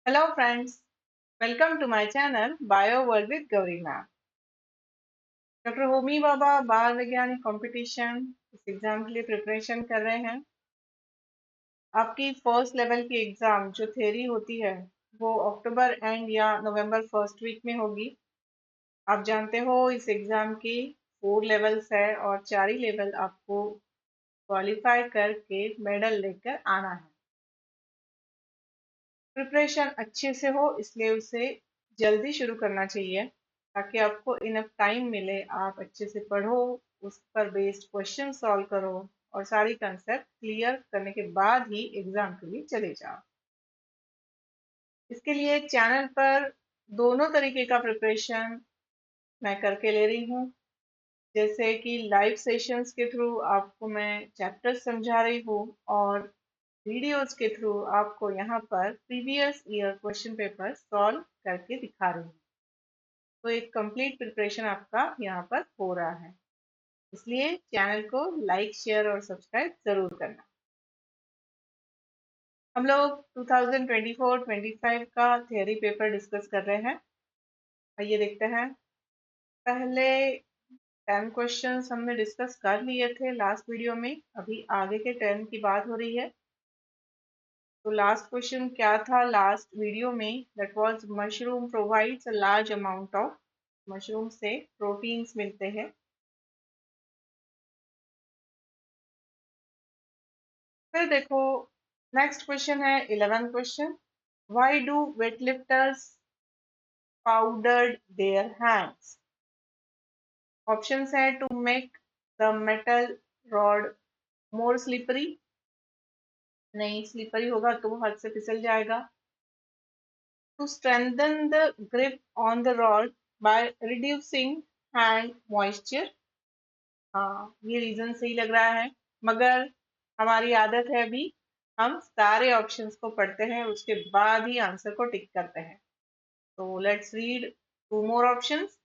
Hello friends, welcome to my channel Bio World with Gauri Ma'am. Doctor Homi Bhabha बाल वैज्ञानिक competition इस exam के लिए प्रिपरेशन कर रहे हैं। आपकी फर्स्ट लेवल की एग्जाम जो थ्योरी होती है वो अक्टूबर एंड या नवंबर फर्स्ट वीक में होगी। आप जानते हो इस एग्जाम की 4 लेवल्स है और 4 ही लेवल आपको क्वालिफाई करके मेडल लेकर आना है। प्रिपरेशन अच्छे से हो इसलिए उसे जल्दी शुरू करना चाहिए ताकि आपको इनफ टाइम मिले, आप अच्छे से पढ़ो, उस पर बेस्ड क्वेश्चन सॉल्व करो और सारी कंसेप्ट क्लियर करने के बाद ही एग्जाम के लिए चले जाओ। इसके लिए चैनल पर दोनों तरीके का प्रिपरेशन मैं करके ले रही हूँ। जैसे कि लाइव सेशंस के थ्रू आपको मैं चैप्टर्स समझा रही हूँ और वीडियोस के थ्रू आपको यहाँ पर previous year question paper solve करके दिखा रही हूँ। तो एक कंप्लीट प्रिपरेशन आपका यहाँ पर हो रहा है, इसलिए चैनल को लाइक शेयर और सब्सक्राइब जरूर करना। हम लोग 2024-25 का थियरी पेपर डिस्कस कर रहे हैं। आइए देखते हैं। पहले 10 क्वेश्चंस हमने डिस्कस कर लिए थे लास्ट वीडियो में, अभी आगे के 10 की बात हो रही है। तो लास्ट क्वेश्चन क्या था लास्ट वीडियो में? That was mushroom provides a large amount of, mushroom से प्रोटीन्स मिलते हैं। फिर देखो नेक्स्ट क्वेश्चन है 11 question, why do weightlifters powdered their hands? Options है to make the metal rod more slippery, नहीं स्लिपरी होगा तो वो हाथ से फिसल जाएगा। To strengthen the grip on the rod by reducing hand moisture, हाँ ये रीजन सही लग रहा है, मगर हमारी आदत है अभी हम सारे ऑप्शंस को पढ़ते हैं उसके बाद ही आंसर को टिक करते हैं। तो let's read two more options.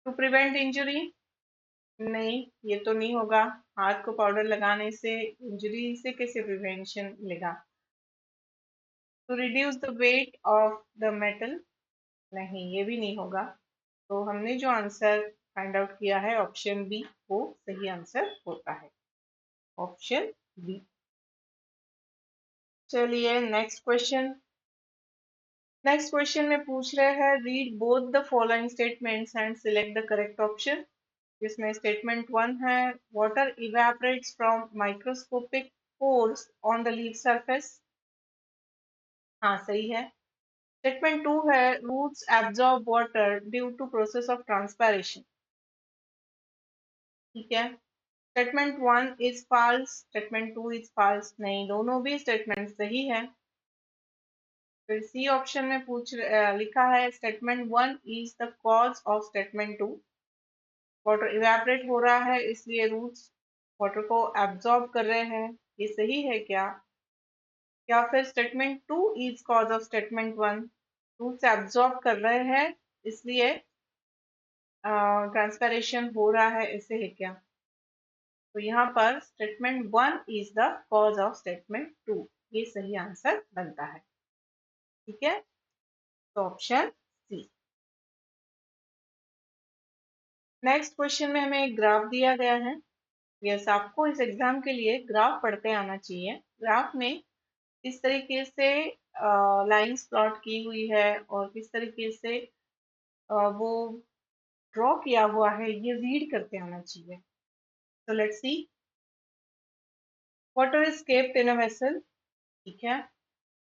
To prevent injury, नहीं ये तो नहीं होगा, हाथ को पाउडर लगाने से इंजरी से कैसे प्रिवेंशन मिलेगा। To reduce the weight of the metal, नहीं ये भी नहीं होगा। तो हमने जो आंसर फाइंड आउट किया है ऑप्शन बी वो सही आंसर होता है, ऑप्शन बी। चलिए नेक्स्ट क्वेश्चन। नेक्स्ट क्वेश्चन में पूछ रहे हैं read both the following statements and select the correct option. जिसमें स्टेटमेंट 1 है water evaporates from microscopic pores on the leaf surface, हाँ सही है। स्टेटमेंट 2 है roots absorb water due to process of transpiration, ठीक है। Statement 1 is false, statement 2 is false, नहीं दोनों भी स्टेटमेंट सही है। फिर सी ऑप्शन में लिखा है statement 1 is the cause of statement 2, water evaporate हो रहा है इसलिए रूट्स वाटर को एब्जॉर्ब कर रहे हैं, ये सही है क्या? या फिर statement 2 is cause of statement 1, roots absorb कर रहे हैं इसलिए ट्रांसपैरेशन हो रहा है, ऐसे है क्या? तो यहाँ पर statement 1 is the cause of statement 2, ये सही आंसर बनता है, ठीक है। तो ऑप्शन सी। नेक्स्ट क्वेश्चन में हमें एक ग्राफ दिया गया है। यस, आपको इस एग्जाम के लिए ग्राफ पढ़ते आना चाहिए। ग्राफ में किस तरीके से लाइंस प्लॉट की हुई है और किस तरीके से वो ड्रॉ किया हुआ है ये रीड करते आना चाहिए। तो let's see. Water is kept in a vessel, ठीक है।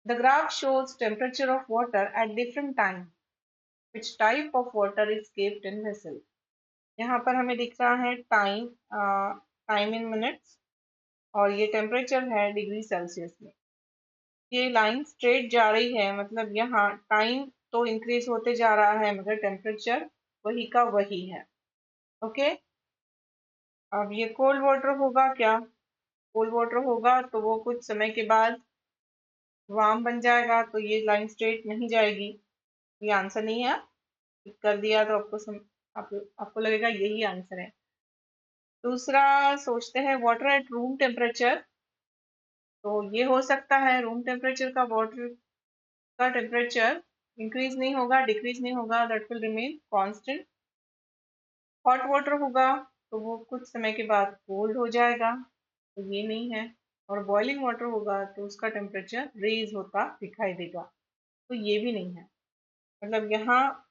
The graph shows temperature of water at different time, which type of water is kept in vessel. यहाँ पर हमें दिख रहा है टाइम, टाइम इन मिनट्स, और ये टेम्परेचर है डिग्री सेल्सियस में। ये लाइन स्ट्रेट जा रही है, मतलब यहाँ टाइम तो इंक्रीज होते जा रहा है मगर टेम्परेचर वही का वही है, ओके। अब ये कोल्ड वाटर होगा क्या? कोल्ड वाटर होगा तो वो कुछ समय के बाद वार्म बन जाएगा, तो ये लाइन स्ट्रेट नहीं जाएगी, ये आंसर नहीं है। टिक कर दिया तो आपको लगेगा यही आंसर है। दूसरा सोचते हैं वाटर एट रूम टेम्परेचर, तो ये हो सकता है रूम टेम्परेचर का वाटर का टेम्परेचर इंक्रीज नहीं होगा, डिक्रीज नहीं होगा, that will remain constant. Hot water होगा तो वो कुछ समय के बाद कोल्ड हो जाएगा, तो ये नहीं है। और बॉइलिंग वाटर होगा तो उसका टेम्परेचर रेज होता दिखाई देगा, तो ये भी नहीं है। मतलब यहाँ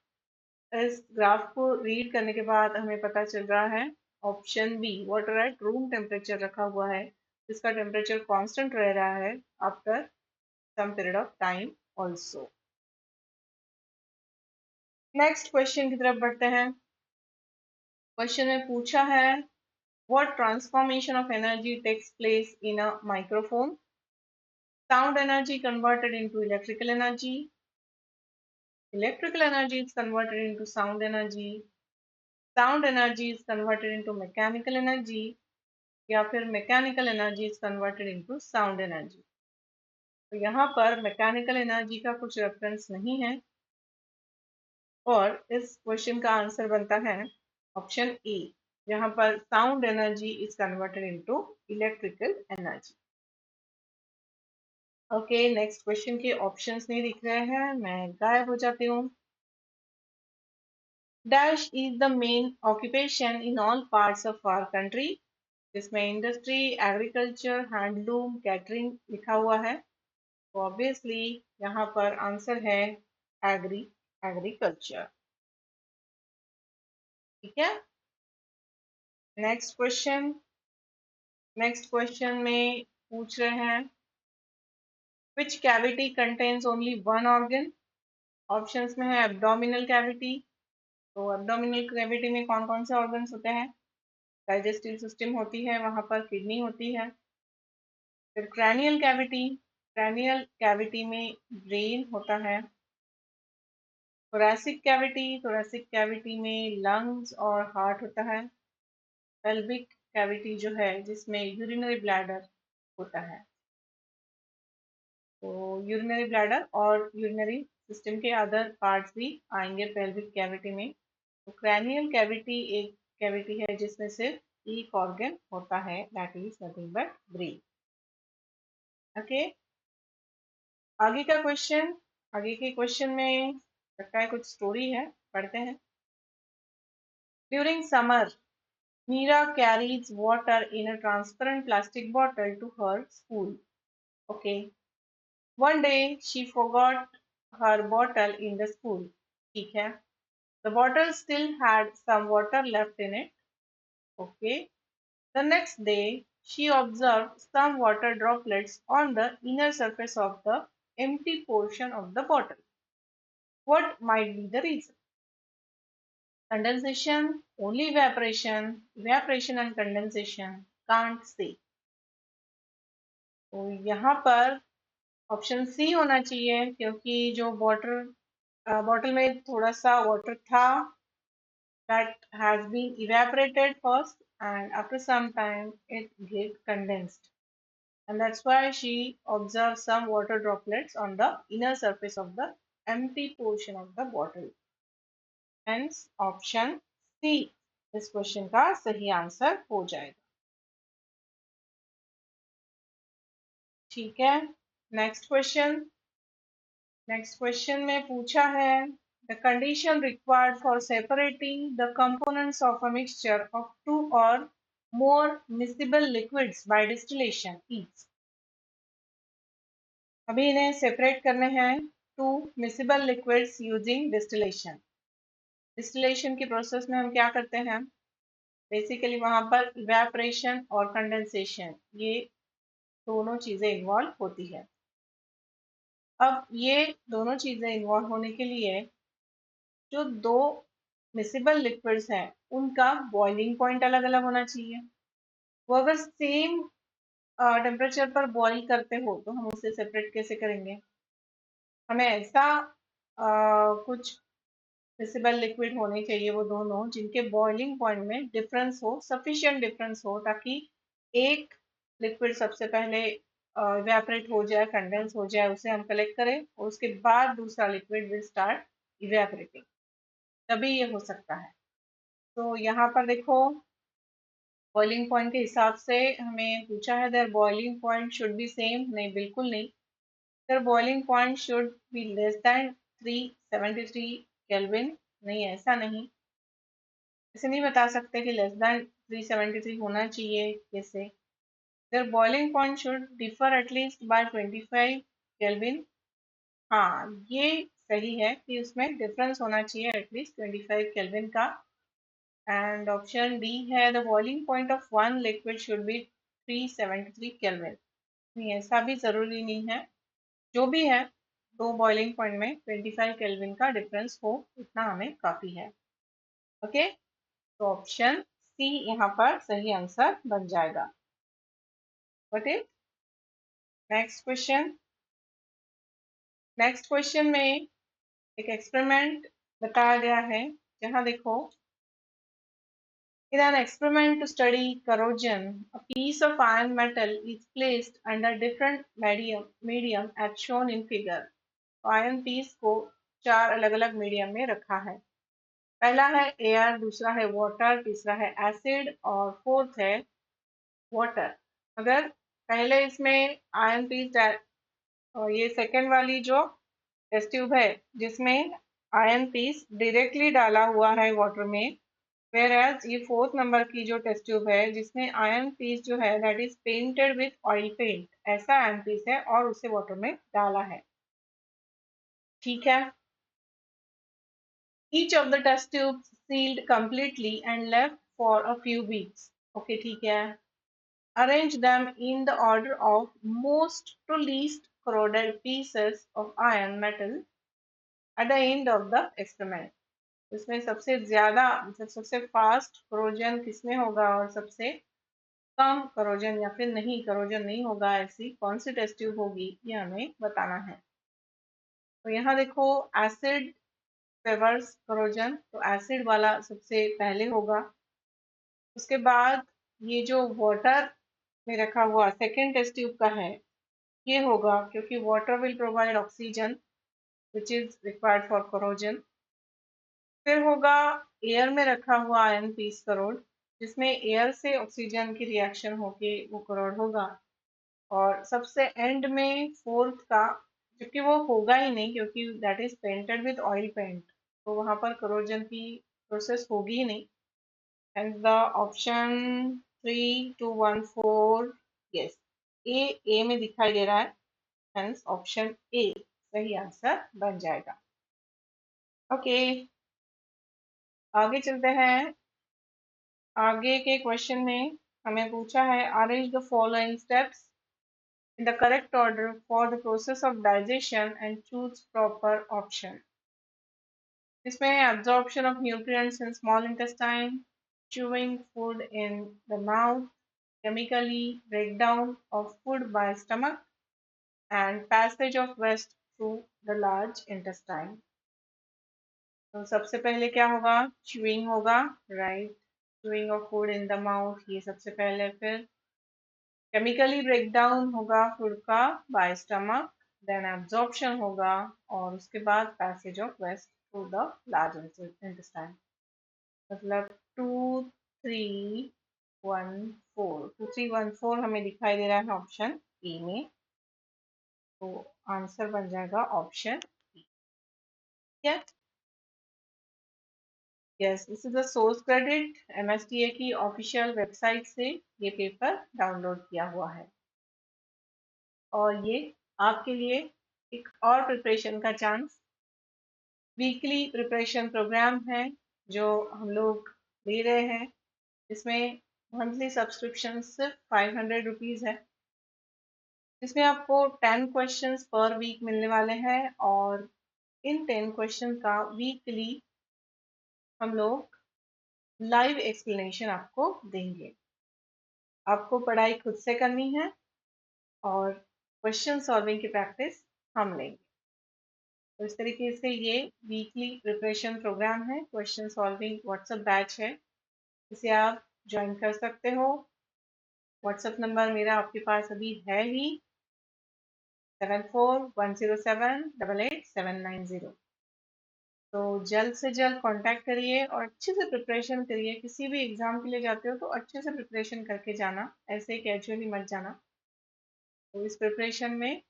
इस ग्राफ को रीड करने के बाद हमें पता चल रहा है option B water at room temperature रखा हुआ है, जिसका टेम्परेचर कांस्टेंट रह रहा है after some period of time also. Next question की तरफ बढ़ते हैं। क्वेश्चन में पूछा है what transformation of energy takes place in a microphone? Sound energy converted into electrical energy, electrical energy is converted into sound energy is converted into mechanical energy, या फिर mechanical energy is converted into sound energy. तो यहाँ पर mechanical energy का कुछ reference नहीं है, और इस क्वेश्चन का आंसर बनता है ऑप्शन ए, जहाँ पर sound energy is converted into electrical energy. Okay, next question के ऑप्शंस नहीं दिख रहे हैं, मैं गायब हो जाती हूँ। Dash is the main occupation in all parts of our country, जिसमें इंडस्ट्री, एग्रीकल्चर, हैंडलूम, कैटरिंग लिखा हुआ है, तो ऑब्वियसली यहाँ पर आंसर है एग्रीकल्चर। ठीक है, नेक्स्ट क्वेश्चन। नेक्स्ट क्वेश्चन में पूछ रहे हैं which cavity contains only one organ. Options में है एब्डोमिनल कैविटी, तो एब्डोमिनल कैविटी में कौन कौन से ऑर्गन्स होते हैं? डाइजेस्टिव सिस्टम होती है, वहां पर किडनी होती है। फिर क्रैनियल कैविटी में ब्रेन होता है। थोरैसिक कैविटी में लंग्स और हार्ट होता है। पेल्विक कैविटी जो है जिसमें यूरिनरी ब्लैडर होता है, तो यूरिनरी ब्लैडर और यूरिनरी सिस्टम के अदर पार्ट्स भी आएंगे पेल्विक कैविटी में। तो क्रैनियल कैविटी एक कैविटी है जिसमें सिर्फ एक ऑर्गन होता है, that is nothing but brain. Okay, आगे का क्वेश्चन। आगे के क्वेश्चन में लगता है कुछ स्टोरी है, पढ़ते हैं। During summer Meera carries water in a transparent plastic bottle to her school. Okay, one day she forgot her bottle in the school. ठीक है, the bottle still had some water left in it. Okay, the next day she observed some water droplets on the inner surface of the empty portion of the bottle. What might be the reason? Condensation, only evaporation and condensation, can't say. तो यहाँ पर option C होना चाहिए, क्योंकि जो bottle में थोड़ा सा वाटर था, that has been evaporated first and after some time it get condensed, and that's why she observed some water droplets on the inner surface of the empty portion of the bottle. Hence option C इस question का सही answer हो जाएगा। ठीक है, next question. Next question में पूछा है the condition required for separating the components of a mixture of two or more miscible liquids by distillation is। अभी इन्हें सेपरेट करने हैं two miscible liquids using distillation. Distillation की प्रोसेस में हम क्या करते हैं, बेसिकली वहां पर इवेपोरेशन और कंडेंसेशन, ये दोनों चीजें इन्वॉल्व होती है। अब ये दोनों चीजें इन्वॉल्व होने के लिए जो दो मिसिबल लिक्विड्स हैं उनका बॉइलिंग पॉइंट अलग अलग होना चाहिए। वो अगर सेम टेम्परेचर पर बॉईल करते हो तो हम उसे सेपरेट कैसे करेंगे? हमें ऐसा कुछ मिसिबल लिक्विड होने चाहिए वो दोनों जिनके बॉइलिंग पॉइंट में डिफरेंस हो, सफिशिएंट डिफरेंस हो, ताकि एक लिक्विड सबसे पहले इवेपोरेट हो जाए, कंडेंस हो जाए, उसे हम कलेक्ट करें और उसके बाद दूसरा लिक्विड विल स्टार्ट इवेपोरेटिंग, तभी ये हो सकता है। तो यहाँ पर देखो बॉइलिंग पॉइंट के हिसाब से हमें पूछा है there boiling point should be same, नहीं बिल्कुल नहीं। their boiling point should be less than 373 Kelvin. नहीं, ऐसा नहीं, ऐसे नहीं बता सकते कि लेस देन 373 होना चाहिए कैसे. their boiling point should differ at least by 25 Kelvin. हाँ, ये सही है कि उसमें डिफरेंस होना चाहिए एटलीस्ट 25 केल्विन का. एंड ऑप्शन डी है the boiling point of one liquid should be 373 kelvin. नहीं, ऐसा भी जरूरी नहीं है, जो भी है दो बॉइलिंग पॉइंट में 25 केल्विन का डिफरेंस हो इतना हमें काफी है. ओके, तो ऑप्शन सी यहाँ पर सही आंसर बन जाएगा. But it next question. Next question में एक एक्सपेरिमेंट बताया गया है, जहाँ देखो, in an experiment to study corrosion, a piece of iron metal is placed under different medium as shown in figure. Iron piece को चार अलग अलग मीडियम में रखा है. पहला है एयर, दूसरा है वाटर, तीसरा है एसिड और फोर्थ है वाटर. अगर पहले इसमें आयरन पीस और ये सेकेंड वाली जो टेस्ट ट्यूब है जिसमें आयरन पीस डायरेक्टली डाला हुआ है वाटर में, whereas ये फोर्थ नंबर की जो टेस्ट ट्यूब है जिसमें आयरन पीस जो है that is painted with oil paint, ऐसा आयरन पीस है और उसे वाटर में डाला है. ठीक है. each of the test tubes sealed completely and left for a few weeks. Okay, ठीक है. arrange them in the order of most to least corroded pieces of iron metal at the end of the experiment. इसमें सबसे ज्यादा मतलब सबसे fast corrosion किसमें होगा और सबसे कम करोजन या फिर नहीं करोजन नहीं होगा, ऐसी कौन सी टेस्ट ट्यूब होगी, ये हमें बताना है. तो यहाँ देखो, एसिड फेवर्स करोजन, तो एसिड वाला सबसे पहले होगा. उसके बाद ये जो वाटर में रखा हुआ सेकेंड टेस्ट ट्यूब का है ये होगा, क्योंकि water will provide oxygen which is required for corrosion. फिर होगा एयर में रखा हुआ आयरन पीस करोड, जिसमें एयर से ऑक्सीजन की रिएक्शन होके वो करोड होगा. और सबसे एंड में फोर्थ का, क्योंकि वो होगा ही नहीं क्योंकि that is painted with oil paint, तो वहां पर करोजन की प्रोसेस होगी ही नहीं. And the option 3214, yes, A में दिखाई दे रहा है, हेंस ऑप्शन ए सही आंसर बन जाएगा. ओके, आगे चलते हैं. आगे के क्वेश्चन में हमें पूछा है arrange the following steps in the correct order for the process of digestion and choose proper option. इसमें absorption of nutrients in small intestine, chewing food in the mouth, chemically breakdown of food by stomach, and passage of waste through the large intestine. तो सबसे पहले क्या होगा, chewing होगा, right? chewing of food in the mouth, ये सबसे पहले. फिर केमिकली ब्रेकडाउन होगा फूड का बाय स्टमक, देन एब्जॉर्प्शन होगा और उसके बाद passage of waste through the large intestine. मतलब 2314 हमें दिखाई दे रहा है ऑप्शन ए में, तो आंसर बन जाएगा option E. Yes, this is the source credit, MSTA की ऑफिशियल वेबसाइट से ये पेपर डाउनलोड किया हुआ है. और ये आपके लिए एक और प्रिपरेशन का चांस, वीकली प्रिपरेशन प्रोग्राम है जो हम लोग दे रहे हैं. इसमें मंथली सब्सक्रिप्शन सिर्फ 500 रुपीज़ है. इसमें आपको 10 क्वेश्चंस पर वीक मिलने वाले हैं और इन 10 क्वेश्चन का वीकली हम लोग लाइव एक्सप्लेनेशन आपको देंगे. आपको पढ़ाई खुद से करनी है और क्वेश्चन सॉल्विंग की प्रैक्टिस हम लेंगे. तो इस तरीके से ये वीकली प्रिपरेशन प्रोग्राम है. क्वेश्चन सॉल्विंग व्हाट्सएप बैच है, इसे आप ज्वाइन कर सकते हो. व्हाट्सएप नंबर मेरा आपके पास अभी है ही, 7410788790. तो जल्द से जल्द कांटेक्ट करिए और अच्छे से प्रिपरेशन करिए. किसी भी एग्जाम के लिए जाते हो तो अच्छे से प्रिपरेशन करके जाना, ऐसे कैजुअली मत जाना. तो इस प्रिपरेशन में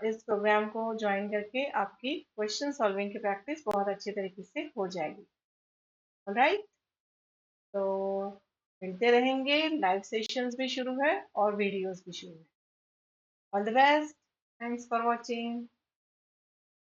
इस प्रोग्राम को ज्वाइन करके आपकी क्वेश्चन सॉल्विंग की प्रैक्टिस बहुत अच्छे तरीके से हो जाएगी। ऑलराइट, तो मिलते रहेंगे, लाइव सेशंस भी शुरू है और वीडियोस भी शुरू है। All the best, thanks for watching.